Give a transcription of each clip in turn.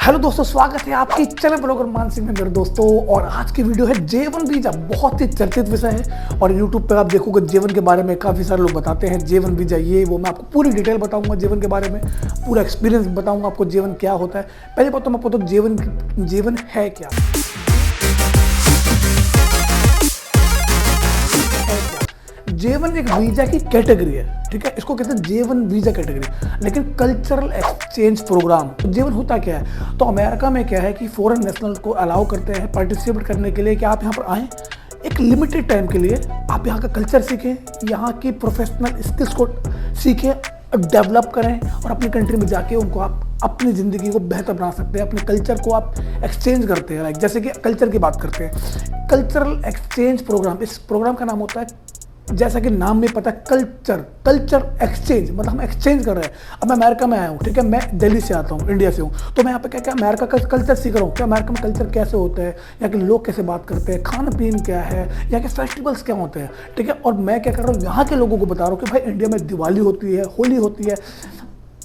Hello दोस्तों, स्वागत है आपके चैनल ब्लॉगर मानसिंह में मेरे दोस्तों। और आज की वीडियो है J1 वीजा। बहुत ही चर्चित विषय है और यूट्यूब पे आप देखोगे J1 के बारे में काफ़ी सारे लोग बताते हैं J1 वीजा ये वो। मैं आपको पूरी डिटेल बताऊंगा J1 के बारे में, पूरा एक्सपीरियंस बताऊंगा आपको J1 क्या होता है। पहली बात तो मैं आपको तो J1 है क्या। J1 एक वीजा की कैटेगरी है, ठीक है। इसको कहते हैं J1 वीजा कैटेगरी। लेकिन कल्चरल एक्सचेंज प्रोग्राम तो J1 होता क्या है, तो अमेरिका में क्या है कि फॉरेन नेशनल को अलाउ करते हैं पार्टिसिपेट करने के लिए कि आप यहाँ पर आएँ एक लिमिटेड टाइम के लिए, आप यहाँ का कल्चर सीखें, यहाँ की प्रोफेशनल स्किल्स को सीखें, डेवलप करें और अपनी कंट्री में जाके उनको आप अपनी ज़िंदगी को बेहतर बना सकते हैं। अपने कल्चर को आप एक्सचेंज करते हैं, लाइक जैसे कि कल्चर की बात करते हैं, कल्चरल एक्सचेंज प्रोग्राम। इस प्रोग्राम का नाम होता है, जैसा कि नाम में पता है, कल्चर एक्सचेंज, मतलब हम एक्सचेंज कर रहे हैं। अब मैं अमेरिका में आया हूँ, ठीक है, मैं दिल्ली से आता हूँ, इंडिया से हूँ, तो मैं यहाँ पे क्या क्या अमेरिका का कल्चर सीख रहा हूँ। क्या अमेरिका में कल्चर कैसे होता है, यहाँ के लोग कैसे बात करते हैं, खाना पीन क्या है, यहाँ के फेस्टिवल्स क्या होते हैं, ठीक है। और मैं क्या कर रहा हूँ, यहाँ के लोगों को बता रहा हूँ कि भाई इंडिया में दिवाली होती है, होली होती है,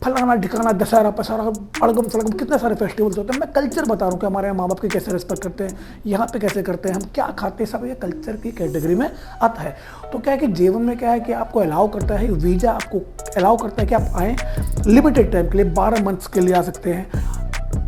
फलाना ढिकाना, दशहरा पसारा, अड़गम सड़गम, कितने सारे फेस्टिवल्स होते हैं। मैं कल्चर बता रहा हूँ कि हमारे यहाँ माँ बाप की कैसे रिस्पेक्ट करते हैं, यहाँ पे कैसे करते हैं, हम क्या खाते हैं, सब ये कल्चर की कैटेगरी में आता है। तो क्या है कि J1 में क्या है कि आपको अलाउ करता है, वीज़ा आपको अलाउ करता है कि आप आएँ लिमिटेड टाइम के लिए, 12 मंथ्स के लिए आ सकते हैं।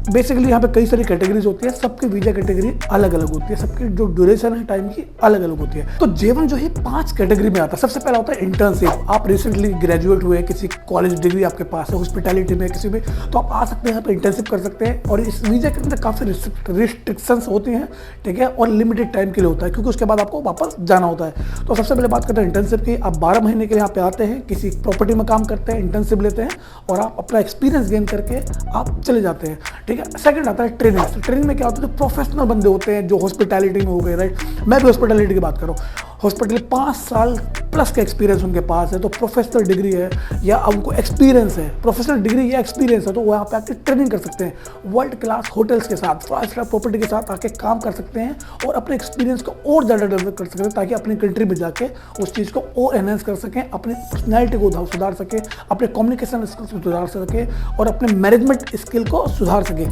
बेसिकली यहाँ पे कई सारी कैटेगरीज होती है, सबकी वीजा कैटेगरी अलग अलग होती है, सबकी जो ड्यूरेशन है टाइम की अलग अलग होती है। तो J1 जो है 5 कैटेगरी में आता है। सबसे पहला होता है इंटर्नशिप। आप रिसेंटली ग्रेजुएट हुए, किसी कॉलेज डिग्री आपके पास है, हॉस्पिटैलिटी में किसी में, तो आप आ सकते हैं यहाँ पे इंटर्नशिप कर सकते हैं। और इस वीजा के अंदर काफ़ी रिस्ट्रिक्शंस होती हैं, ठीक है, और लिमिटेड टाइम के लिए होता है, क्योंकि उसके बाद आपको वापस जाना होता है। तो सबसे पहले बात करते हैं इंटर्नशिप की। आप 12 महीने के लिए यहाँ पे आते हैं, किसी प्रॉपर्टी में काम करते हैं, इंटर्नशिप लेते हैं और आप अपना एक्सपीरियंस गेन करके आप चले जाते हैं, ठीक है। सेकंड आता है ट्रेनिंग। ट्रेनिंग में क्या होता है, जो प्रोफेशनल बंदे होते हैं, जो हॉस्पिटैलिटी में हो गए, राइट, मैं भी हॉस्पिटैलिटी की बात कर रहा हूँ। हॉस्पिटल 5 साल प्लस का एक्सपीरियंस उनके पास है, तो प्रोफेशनल डिग्री है या उनको एक्सपीरियंस है, प्रोफेशनल डिग्री या एक्सपीरियंस है, तो वो यहाँ पे आके ट्रेनिंग कर सकते हैं। वर्ल्ड क्लास होटल्स के साथ, 5 स्टार प्रॉपर्टी के साथ आके काम कर सकते हैं और अपने एक्सपीरियंस को और ज़्यादा डेवलप कर सकते हैं, ताकि अपनी कंट्री में जाके उस चीज़ को और एनहेंस कर सकें, अपनी पर्सनैलिटी को सुधार सकें, अपने कम्युनिकेशन स्किल्स को सुधार सकें और अपने मैनेजमेंट स्किल को सुधार सकें।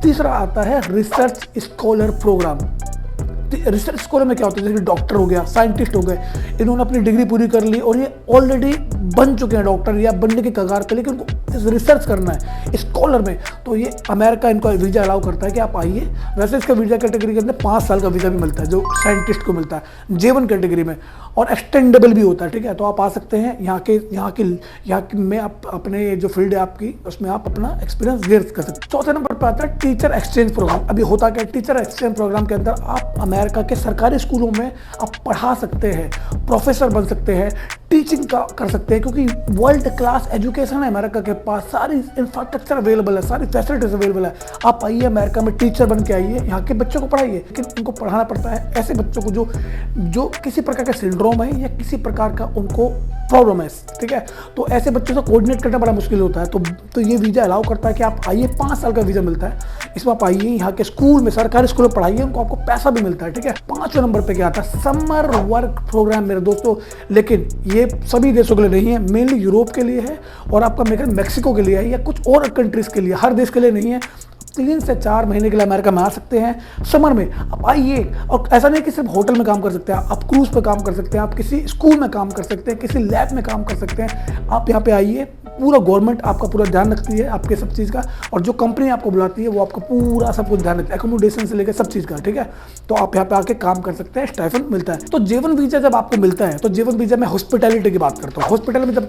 तीसरा आता है research scholar programme. Research scholar में क्या होता है, जैसे डॉक्टर हो गया, साइंटिस्ट हो गए, इन्होंने अपनी डिग्री पूरी कर ली और ये ऑलरेडी बन चुके हैं डॉक्टर या बनने के कगार पे, लेकिन उनको रिसर्च करना है स्कॉलर में, तो ये अमेरिका इनको वीज़ा अलाउ करता है कि आप आइए। वैसे इसका वीज़ा कैटेगरी के अंदर 5 साल का वीज़ा भी मिलता है, जो साइंटिस्ट को मिलता है J1 कैटेगरी में, और एक्सटेंडेबल भी होता है, ठीक है। तो आप आ सकते हैं यहाँ की में आप अपने जो फील्ड है आपकी, उसमें आप अपना एक्सपीरियंस गेन कर सकते हैं। चौथे नंबर पर आता है टीचर एक्सचेंज प्रोग्राम। अभी होता क्या है, टीचर एक्सचेंज प्रोग्राम के अंदर आप अमेरिका के सरकारी स्कूलों में आप पढ़ा सकते हैं, प्रोफेसर बन सकते हैं, टीचिंग का कर सकते हैं, क्योंकि वर्ल्ड क्लास एजुकेशन है अमेरिका के पास, सारी इंफ्रास्ट्रक्चर अवेलेबल है, सारी फैसिलिटीज अवेलेबल है। आप आइए अमेरिका में टीचर बन के आइए, यहाँ के बच्चों को पढ़ाइए, लेकिन उनको पढ़ाना पड़ता है ऐसे बच्चों को जो किसी प्रकार का सिंड्रोम है या किसी प्रकार का उनको प्रॉब्लम है, ठीक है। तो ऐसे बच्चों से कोऑर्डिनेट करना बड़ा मुश्किल होता है। तो ये वीज़ा अलाउ करता है कि आप आइए, 5 साल का वीज़ा मिलता है, इसमें आप आइए, यहाँ के स्कूल में, सरकारी स्कूल में पढ़ाइए, उनको आपको पैसा भी मिलता है, ठीक है। 5वें नंबर पे क्या आता है, समर वर्क प्रोग्राम मेरे दोस्तों। लेकिन ये सभी देशों के लिए नहीं है, मेनली यूरोप के लिए है और आपका मेरे मैक्सिको के लिए है या कुछ और कंट्रीज़ के लिए, हर देश के लिए नहीं है। 3 से 4 महीने के लिए अमेरिका में आ सकते हैं समर में, आप आइए। और ऐसा नहीं कि सिर्फ होटल में काम कर सकते हैं, आप क्रूज पे काम कर सकते हैं, आप किसी स्कूल में काम कर सकते हैं, किसी लैब में काम कर सकते हैं। आप यहाँ पे आइए, पूरा गवर्नमेंट आपका पूरा ध्यान रखती है आपके सब चीज़ का, और जो कंपनी आपको बुलाती है वो आपको पूरा सब कुछ ध्यान रखती है, एकोमोडेशन से लेकर सब चीज़ का, ठीक है। तो आप यहाँ पे आके काम कर सकते हैं, स्टाइपेंड मिलता है। तो J1 वीज़ा जब आपको मिलता है, तो J1 वीज़ा में हॉस्पिटैलिटी की बात करता हूँ। हॉस्पिटल में जब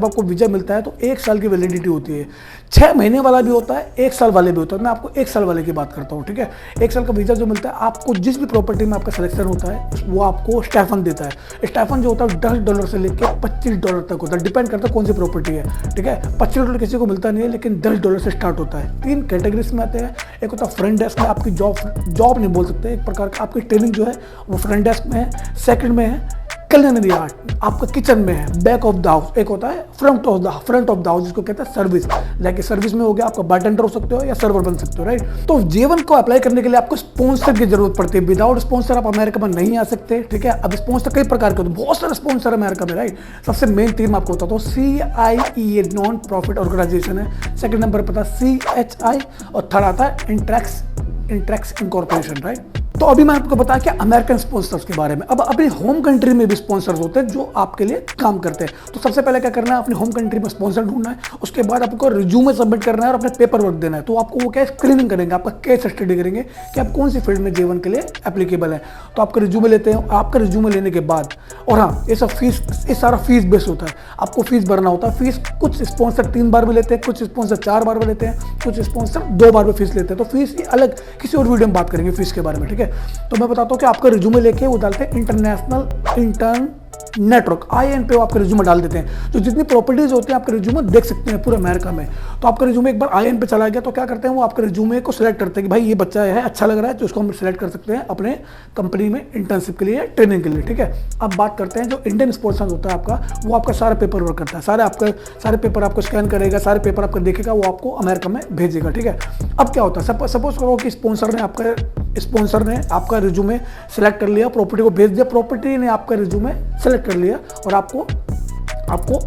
आपको वीज़ा मिलता है तो 1 साल की वैलिडिटी होती है, 6 महीने वाला भी होता है, 1 साल वाले भी होता है। मैं आपको 1 साल वाले की बात करता हूँ, ठीक है। 1 साल का वीज़ा जो मिलता है, आपको जिस भी प्रॉपर्टी में आपका सिलेक्शन होता है वो आपको स्टाइपेंड देता है। स्टाइपेंड जो होता है $10 से लेकर $25 तक होता है, डिपेंड करता है कौन सी प्रॉपर्टी है, ठीक है। $25 किसी को मिलता नहीं है, लेकिन $10 से स्टार्ट होता है। 3 कैटेगरीज में आते हैं। एक होता है फ्रंट डेस्क में, आपकी जॉब नहीं बोल सकते, एक प्रकार का आपकी ट्रेनिंग जो है वो फ्रंट डेस्क में है। सेकंड में है कलिनरी आर्ट आपका किचन में है, बैक ऑफ द हाउस, एक होता है फ्रंट ऑफ द हाउस जिसको कहते हैं सर्विस। लाइक सर्विस में हो गया, आपका बारटेंडर हो सकते हो या सर्वर बन सकते हो, राइट। तो J1 को अप्लाई करने के लिए आपको स्पॉन्सर की जरूरत पड़ती है। विदाउट स्पॉन्सर आप अमेरिका में नहीं आ सकते, ठीक है। अब स्पॉन्सर कई प्रकार के होते हैं, बहुत सारे स्पॉन्सर अमेरिका में, राइट। सबसे मेन तीन आपको बताता हूँ, CIEA नॉन प्रॉफिट ऑर्गेनाइजेशन है, सेकंड नंबर पर था CHI और थर्ड आता है इंट्रैक्स इनकॉर्पोरेशन, राइट। तो अभी मैं आपको बताया कि अमेरिकन स्पॉन्सर्स के बारे में। अब अपनी होम कंट्री में भी स्पॉन्सर्स होते हैं जो आपके लिए काम करते हैं। तो सबसे पहले क्या करना है, अपनी होम कंट्री में स्पॉन्सर ढूंढना है, उसके बाद आपको रिज्यूमे सबमिट करना है और अपने पेपर वर्क देना है। तो आपको वो क्या स्क्रीनिंग करेंगे, आपका केस स्टडी करेंगे कि आप कौन सी फील्ड में J1 के लिए एप्लीकेबल है। तो आपका रिज्यूमे लेते हैं, आपका रिज्यूमे लेने के बाद, और हाँ ये सब फीस, ये सारा फीस बेस होता है, आपको फीस भरना होता है। फीस कुछ स्पॉन्सर 3 बार में लेते हैं, कुछ स्पॉन्सर 4 बार में लेते हैं, कुछ स्पॉन्सर 2 बार में फीस लेते हैं। तो फीस अलग किसी और वीडियो में बात करेंगे फीस के बारे में, ठीक है। तो मैं बताता हूँ कि आपका रिज्यूमे लेके वो डालते हैं इंटरनेशनल इंटर्न नेटवर्क IIN पे, वो आपके रिज्यूमे डाल देते हैं। तो जितनी प्रॉपर्टीज होती हैं आपके रिज्यूमे देख सकते हैं पूरे अमेरिका में। तो आपका रिज्यूमे एक बार IIN पे चला गया तो क्या करते हैं, वो आपके रिज्यूमे को सिलेक्ट करते हैं कि भाई ये बच्चा है अच्छा लग रहा है, तो उसको हम सिलेक्ट कर सकते हैं अपने कंपनी में इंटर्नशिप के लिए, ट्रेनिंग के लिए, ठीक है। अब बात करते हैं जो इंडियन स्पॉन्सर होता है आपका, वो आपका सारा पेपर वर्क करता है, सारे पेपर आपको स्कैन करेगा, सारे पेपर आपका देखेगा, वो आपको अमेरिका में भेजेगा, ठीक है। अब क्या होता है, सपोज करो कि स्पॉन्सर ने आपका रिज्यूमे सेलेक्ट कर लिया, प्रॉपर्टी को भेज दिया, प्रॉपर्टी ने आपका रिज्यूमे सेलेक्ट कर लिया और आपको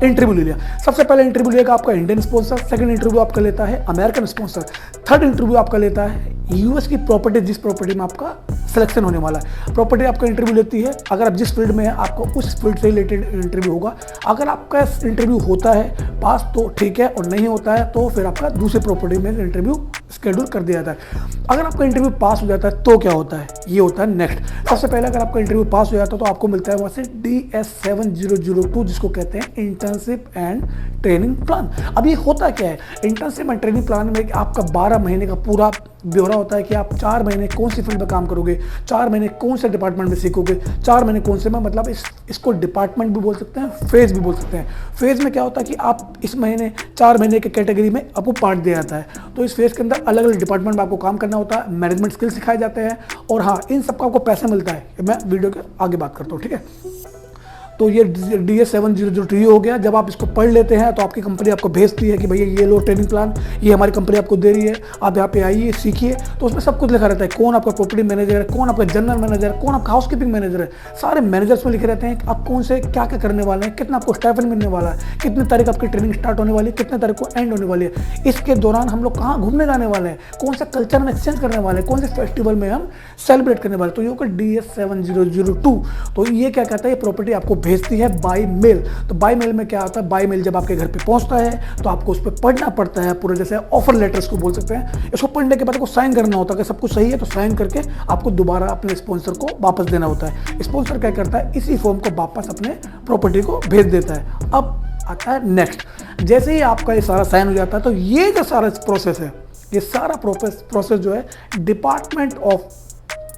इंटरव्यू ले लिया। सबसे पहले इंटरव्यू लेगा आपका इंडियन स्पॉन्सर, सेकंड इंटरव्यू आपका लेता है अमेरिकन स्पॉन्सर, थर्ड इंटरव्यू आपका लेता है US की प्रॉपर्टी, जिस प्रॉपर्टी में आपका सिलेक्शन होने वाला है। प्रॉपर्टी आपका इंटरव्यू लेती है, अगर आप जिस फील्ड में है आपको उस फील्ड से रिलेटेड इंटरव्यू होगा। अगर आपका इंटरव्यू होता है पास तो ठीक है, और नहीं होता है तो फिर आपका दूसरी प्रॉपर्टी में इंटरव्यू शेड्यूल कर दिया जाता है। अगर आपका इंटरव्यू पास हो जाता है तो क्या होता है, ये होता है नेक्स्ट। सबसे पहले अगर आपका इंटरव्यू पास हो जाता है तो आपको मिलता है वहाँ से DS7002, जिसको कहते हैं इंटर्नशिप एंड ट्रेनिंग प्लान। अब ये होता क्या है, इंटर्नशिप एंड ट्रेनिंग प्लान में आपका 12 महीने का पूरा ब्यौरा होता है कि आप 4 महीने कौन सी फील्ड में काम करोगे, 4 महीने कौन से डिपार्टमेंट में सीखोगे, 4 महीने कौन से में, मतलब इसको डिपार्टमेंट भी बोल सकते हैं, फेज भी बोल सकते हैं। फेज में क्या होता है कि आप इस महीने 4 महीने के कैटेगरी में आपको पार्ट दिया जाता है। तो इस फेज के अंदर अलग अलग डिपार्टमेंट में आपको काम करना होता है, मैनेजमेंट स्किल सिखाए जाते हैं, और हाँ इन सबका आपको पैसा मिलता है। मैं वीडियो के आगे बात करता हूँ, ठीक है। तो ये DS7002 हो गया। जब आप इसको पढ़ लेते हैं तो आपकी कंपनी आपको भेजती है कि भैया ये लो ट्रेनिंग प्लान, ये हमारी कंपनी आपको दे रही है, आप यहाँ पे आइए सीखिए। तो उसमें सब कुछ लिखा रहता है, कौन आपका प्रॉपर्टी मैनेजर है, कौन आपका जनरल मैनेजर है, कौन आपका हाउसकीपिंग मैनेजर है, सारे मैनेजर्स में लिखे रहते हैं कि आप कौन से क्या क्या करने वाले हैं, कितना आपको स्टाइपेंड मिलने वाला है, कितने तारीख आपकी ट्रेनिंग स्टार्ट होने वाली है, कितने तारीख को एंड होने वाली है, इसके दौरान हम लोग कहाँ घूमने जाने वाले हैं, कौन सा कल्चर में एक्सचेंज करने वाले हैं, कौन से फेस्टिवल में हम सेलिब्रेट करने वाले। तो ये होगा DS7002। तो ये क्या कहता है, ये प्रॉपर्टी आपको भेजती है बाय मेल। तो बाय मेल में क्या आता है, बाय मेल जब आपके घर पे पहुंचता है तो आपको उस पर पढ़ना पड़ता है पूरे, जैसे ऑफर लेटर्स को बोल सकते हैं। इसको पढ़ने के बाद आपको साइन करना होता है, अगर सब कुछ सही है तो साइन करके आपको दोबारा अपने स्पॉन्सर को वापस देना होता है। स्पॉन्सर क्या करता है, इसी फॉर्म को वापस अपने प्रॉपर्टी को भेज देता है। अब आता है नेक्स्ट। जैसे ही आपका ये सारा साइन हो जाता है तो ये जो सारा प्रोसेस है, ये सारा प्रोसेस जो है डिपार्टमेंट ऑफ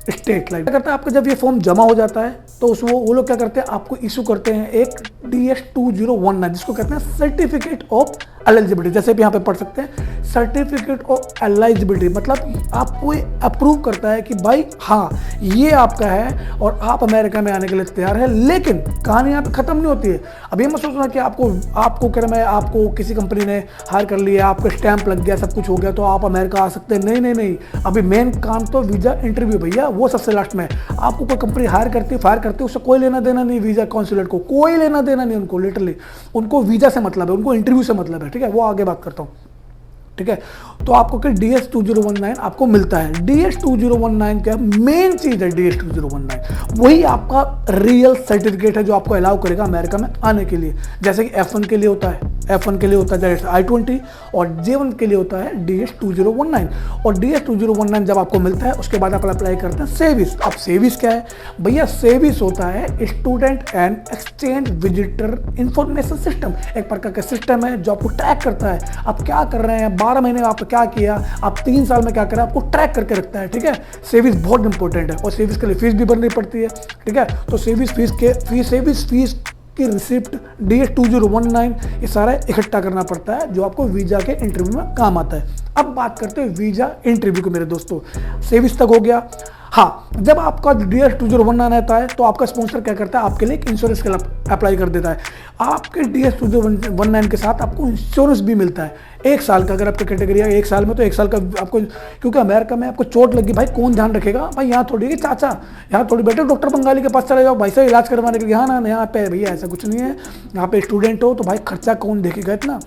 स्टेट लाइक करता है। आपका जब ये फॉर्म जमा हो जाता है तो वो लोग क्या करते हैं, आपको इशू करते हैं एक DS2019, जिसको कहते हैं सर्टिफिकेट ऑफ एलिजिबिलिटी। जैसे भी यहाँ पे पढ़ सकते हैं, सर्टिफिकेट ऑफ एलिजिबिलिटी, मतलब आपको अप्रूव करता है कि भाई हाँ ये आपका है और आप अमेरिका में आने के लिए तैयार है। लेकिन कहानी यहाँ पे खत्म नहीं होती है। अब ये मत सोचना कि आपको कह रहा मैं, आपको किसी कंपनी ने हायर कर लिया, आपका स्टैंप लग गया, सब कुछ हो गया तो आप अमेरिका आ सकते हैं। नहीं, अभी मेन काम तो वीजा इंटरव्यू भैया, वो सबसे लास्ट में। आपको कोई कंपनी हायर करती है, फायर करती है, उससे कोई लेना देना नहीं, वीजा कॉन्सुलेट को कोई लेना देना नहीं उनको, लिटरली उनको वीजा से मतलब है, उनको इंटरव्यू से मतलब है, ठीक है। वो आगे बात करता हूँ, ठीक है। तो आपको क्या DS2019 आपको मिलता है। DS2019 क्या मेन चीज है, DS2019 वही आपका रियल सर्टिफिकेट है जो आपको अलाउ करेगा अमेरिका में आने के लिए। जैसे कि F1 के लिए होता है, F1 के लिए होता है I-20, और J1 के लिए होता है DS2019। और DS2019 जब आपको मिलता है उसके बाद आप अप्लाई करते हैं सेविस। अब सेविस क्या है भैया, सेविस होता है student and exchange visitor information system. एक प्रकार का सिस्टम है जो आपको ट्रैक करता है आप क्या कर रहे हैं, 12 महीने में आप क्या किया, आप 3 साल में क्या करा, आपको ट्रैक करके रखता है, ठीक है। सेविस बहुत इंपॉर्टेंट है और सेविस के लिए फीस भी भरनी पड़ती है, ठीक है। तो सेविस फीस की रिसिप्ट DS2019 ये सारा इकट्ठा करना पड़ता है जो आपको वीजा के इंटरव्यू में काम आता है। अब बात करते हैं वीजा इंटरव्यू को मेरे दोस्तों। सेविस तक हो गया, हाँ, जब आपका DS 2019 आता है तो आपका स्पॉन्सर क्या करता है, आपके लिए एक इंश्योरेंस के लिए अप्लाई कर देता है। आपके DS 2019 के साथ आपको इंश्योरेंस भी मिलता है 1 साल का। अगर आपकी कैटेगरी है 1 साल में, तो 1 साल का आपको, क्योंकि अमेरिका में आपको चोट लगी भाई कौन ध्यान रखेगा भाई, यहाँ थोड़ी कि चाचा, यहाँ थोड़ी बेटे डॉक्टर बंगाली के पास चले जाओ भाई साहब इलाज करवाने के लिए। हाँ ना, यहाँ पे भैया ऐसा कुछ नहीं है, यहाँ पे स्टूडेंट हो तो भाई खर्चा कौन देखेगा इतना,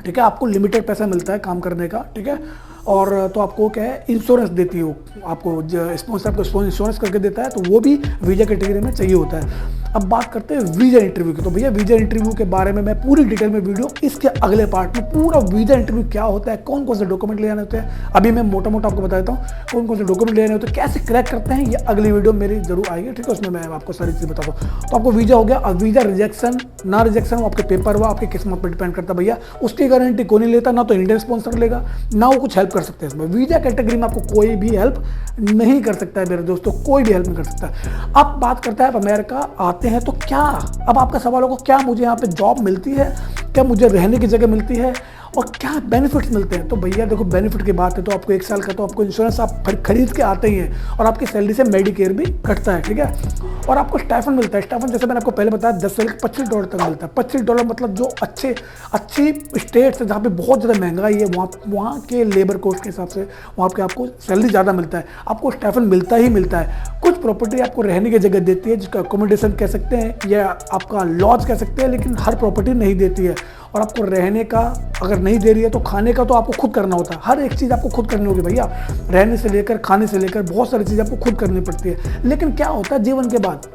ठीक है। आपको लिमिटेड पैसा मिलता है काम करने का, ठीक है। और तो आपको क्या है, इंश्योरेंस देती है वो, आपको स्पॉन्सर आपको इंश्योरेंस करके देता है, तो वो भी वीज़ा कैटेगरी में चाहिए होता है। अब बात करते हैं वीज़ा इंटरव्यू की। तो भैया वीज़ा इंटरव्यू के बारे में मैं पूरी डिटेल में वीडियो इसके अगले पार्ट में पूरा वीज़ा इंटरव्यू क्या होता है, कौन कौन से डॉक्यूमेंट ले आने होते हैं, अभी मैं मोटा मोटा आपको बता देता हूँ कौन कौन से डॉक्यूमेंट ले आने होते हैं, कैसे क्रैक करते हैं, ये अगली वीडियो मेरी जरूर आएगी, ठीक है। उसमें मैं आपको सारी चीज़ बताता हूँ। तो आपको वीज़ा हो गया। अब वीज़ा रिजेक्शन ना रिजेक्शन वो आपके पेपर हुआ, आपकी किस्मत पर डिपेंड करता है भैया, उसकी गारंटी कोई नहीं लेता, ना तो इंडियन स्पॉन्सर लेगा, ना वो कुछ हेल्प कर सकते हैं इसमें। वीज़ा कैटेगरी में आपको कोई भी हेल्प नहीं कर सकता है मेरे दोस्तों, कोई भी हेल्प नहीं कर सकता। अब बात करता है आप अमेरिका आते हैं तो क्या, अब आपका सवाल होगा क्या मुझे यहाँ पे जॉब मिलती है, क्या मुझे रहने की जगह मिलती है, और क्या बेनिफिट्स मिलते हैं। तो भैया देखो, बेनिफिट की बात है तो आपको 1 साल का तो आपको इंश्योरेंस आप खरीद के आते ही हैं, और आपकी सैलरी से मेडिकेयर भी कटता है, ठीक है। और आपको स्टाइफन मिलता है। स्टाइफन जैसे मैंने आपको पहले बताया $10 से $25 तक मिलता है। $25 मतलब जो अच्छी स्टेट्स है जहाँ पे बहुत ज़्यादा महंगाई है, वहाँ के लेबर कोस्ट के हिसाब से वहाँ पे आपको सैलरी ज़्यादा मिलता है, आपको स्टाइफन मिलता ही मिलता है। कुछ प्रॉपर्टी आपको रहने की जगह देती है, जिसका अकोमोडेशन कह सकते हैं या आपका लॉज कह सकते हैं, लेकिन हर प्रॉपर्टी नहीं देती है। और आपको रहने का अगर नहीं दे रही है तो खाने का तो आपको खुद करना होता है, हर एक चीज़ आपको खुद करनी होगी भैया, रहने से लेकर खाने से लेकर बहुत सारी चीज़ आपको खुद करनी पड़ती है। लेकिन क्या होता है जीवन के बाद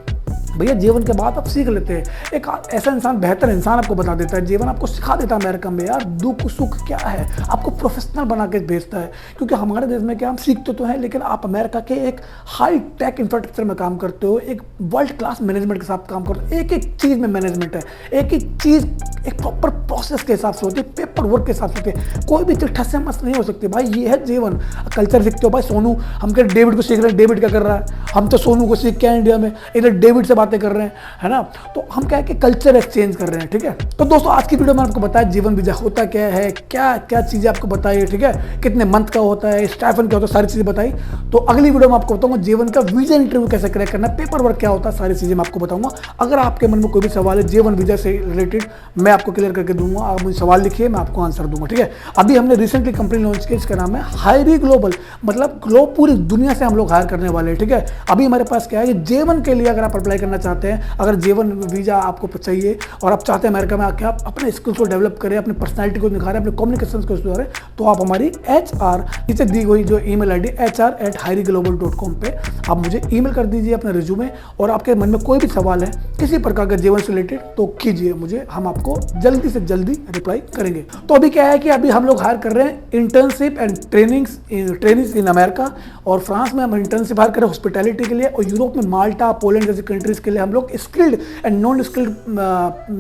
भैया, जीवन के बाद आप सीख लेते हैं, एक ऐसा इंसान, बेहतर इंसान आपको बता देता है, जीवन आपको सिखा देता है अमेरिका में यार दुख सुख क्या है, आपको प्रोफेशनल बना के भेजता है। क्योंकि हमारे देश में क्या हम सीखते तो हैं, लेकिन आप अमेरिका के एक हाई टेक इंफ्रास्ट्रक्चर में काम करते हो, एक वर्ल्ड क्लास मैनेजमेंट के साथ काम करते हो, एक एक चीज़ में मैनेजमेंट है, एक एक चीज़ एक प्रॉपर प्रोसेस के हिसाब से होती है, पेपर वर्क के हिसाब से होती है, कोई भी चीज़ ठस से मस्त नहीं हो सकती भाई, ये है जीवन। कल्चर सीखते हो भाई, सोनू हम क्या डेविड को सीख रहे हैं, डेविड क्या कर रहा है, हम तो सोनू को सीख के आए इंडिया में, इधर डेविड से बातें कर रहे हैं, है ना। तो हम क्या है कि कल्चर एक्सचेंज कर रहे हैं, ठीक है। तो दोस्तों आज की वीडियो में आपको बताया जीवन वीजा होता क्या है, क्या क्या चीज़ें आपको बताई, ठीक है, कितने मंथ का होता है, स्टाइफन क्या होता है, सारी चीज़ें बताई। तो अगली वीडियो में आपको बताऊंगा जीवन का वीजा इंटरव्यू कैसे क्रैक करना, पेपर वर्क क्या होता है, सारी चीज़ें मैं आपको बताऊंगा। अगर आपके मन में कोई भी सवाल है जीवन वीजा से रिलेटेड, मैं आपको क्लियर करके दूंगा। आप मुझे सवाल लिखिए, मैं आपको आंसर दूंगा, ठीक है। अभी हमने रिसेंटली कंपनी लॉन्च की, इसका नाम है हायरी ग्लोबल, मतलब पूरी दुनिया से हम लोग हायर करने वाले हैं, ठीक है। अभी हमारे पास क्या है, जेवन के लिए अगर आप अप्लाई करना चाहते हैं, अगर जेवन वीजा आपको चाहिए और आप चाहते हैं अमेरिका में आके आप अपने स्किल्स को डेवलप करें, अपनी पर्सनालिटी को निखारें, अपने कम्युनिकेशन को सुधारें, तो आप हमारी HR नीचे दी हुई जो ईमेल ID HR@highryglobal.com पे आप मुझे ईमेल कर दीजिए अपना रिज्यूमे, और आपके मन में कोई भी सवाल है किसी प्रकार का जीवन से रिलेटेड तो कीजिए मुझे, हम आपको जल्दी से जल्दी रिप्लाई करेंगे। तो अभी क्या है कि अभी हम लोग हायर कर रहे हैं internship and trainings in America, और फ्रांस में हम इंटर्नशिप हायर कर रहे हैं हॉस्पिटैलिटी के लिए, और यूरोप में माल्टा, पोलैंड जैसी कंट्रीज के लिए हम लोग स्किल्ड एंड नॉन स्किल्ड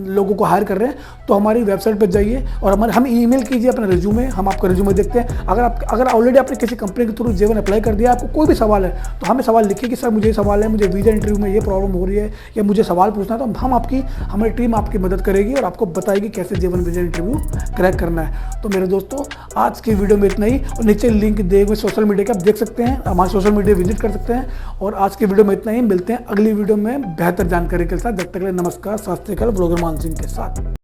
लोगों को हायर कर रहे हैं। तो हमारी वेबसाइट पर जाइए और हम ईमेल कीजिए अपना रिज्यूमे, हम आपका रिज्यूमे देखते हैं। अगर ऑलरेडी आपने किसी कंपनी के थ्रू जेवन अप्लाई कर दिया, आपको कोई भी सवाल है तो हमें सवाल लिखिए कि सर मुझे सवाल है, मुझे वीजा इंटरव्यू में ये प्रॉब्लम हो रही है, या मुझे सवाल पूछना है, तो हमारी टीम आपकी मदद करेगी और आपको बताएगी कैसे जीवन वीजा इंटरव्यू क्रैक करना है। तो मेरे दोस्तों आज की वीडियो में इतना ही, और नीचे लिंक दिए हुए सोशल मीडिया के आप देख सकते हैं, हमारे सोशल मीडिया विजिट कर सकते हैं। और आज की वीडियो में इतना ही, मिलते हैं अगली वीडियो में बेहतर जानकारी के साथ। जब तक के लिए नमस्कार, सत श्री अकाल, ब्लॉगर मान सिंह के साथ।